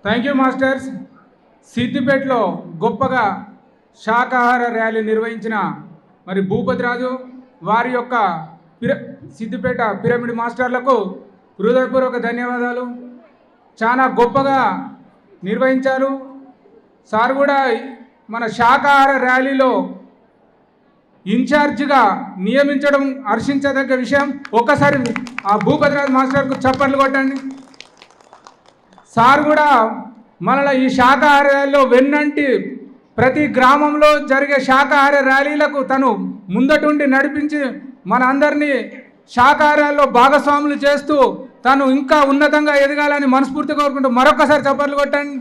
Thank you masters. సిద్దిపేటలో గొప్పగా శాకాహార ర్యాలీ నిర్వహించిన మరి భూపతిరాజు వారి యొక్క సిద్దిపేట పిరమిడ్ మాస్టర్లకు హృదయపూర్వక ధన్యవాదాలు. చాలా గొప్పగా నిర్వహించారు. సార్ కూడా మన శాకాహార ర్యాలీలో ఇన్ఛార్జిగా నియమించడం హర్షించదగ్గ విషయం. ఒక్కసారి ఆ భూపతిరాజు మాస్టర్కు చప్పట్లు కొట్టండి. సార్ కూడా మనల ఈ శాకాహార ర్యాలీలో వెన్నంటి ప్రతి గ్రామంలో జరిగే శాకాహార ర్యాలీలకు తను ముందటుండి నడిపించి మన అందరినీ శాకాహారాల్లో భాగస్వాములు చేస్తూ తను ఇంకా ఉన్నతంగా ఎదగాలని మనస్ఫూర్తిగా కోరుకుంటూ మరొకసారి చప్పట్లు కొట్టండి.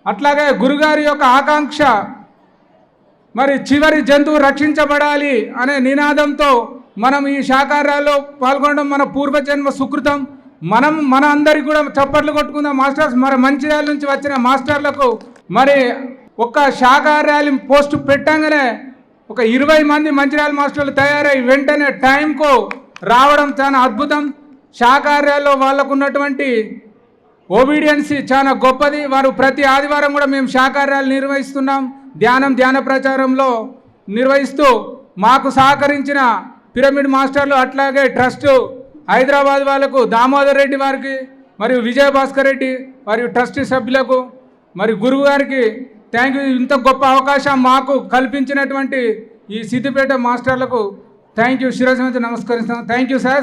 అట్లాగే గురుగారి యొక్క ఆకాంక్ష మరి చివరి జంతువు రక్షించబడాలి అనే నినాదంతో మనం ఈ శాకాహారాల్లో పాల్గొనడం మన పూర్వజన్మ సుకృతం. మన అందరికి కూడా చప్పట్లు కొట్టుకుందాం. మాస్టర్స్ మరి మంచిర్యాల నుంచి వచ్చిన మాస్టర్లకు మరి ఒక్క శాకాహార ర్యాలీ పోస్ట్ పెట్టంగానే ఒక 20 మంది మంచిర్యాల మాస్టర్లు తయారై వెంటనే టైంకు రావడం చాలా అద్భుతం. శాకాహార ర్యాలీలో వాళ్ళకు ఉన్నటువంటి ఒబీడియన్సీ చాలా గొప్పది. వారు ప్రతి ఆదివారం కూడా మేము శాకాహార ర్యాలీ నిర్వహిస్తున్నాం. ధ్యాన ప్రచారంలో నిర్వహిస్తూ మాకు సహకరించిన పిరమిడ్ మాస్టర్లు, అట్లాగే ట్రస్ట్ హైదరాబాద్ వాళ్ళకు, దామోదర్ రెడ్డి వారికి, మరియు విజయభాస్కర్ రెడ్డి మరియు ట్రస్టీ సభ్యులకు, మరి గురువు గారికి థ్యాంక్ యూ. ఇంత గొప్ప అవకాశం మాకు కల్పించినటువంటి ఈ సిద్దిపేట మాస్టర్లకు థ్యాంక్ యూ. శిరస్సు నమస్కరిస్తాం. Thank you sir.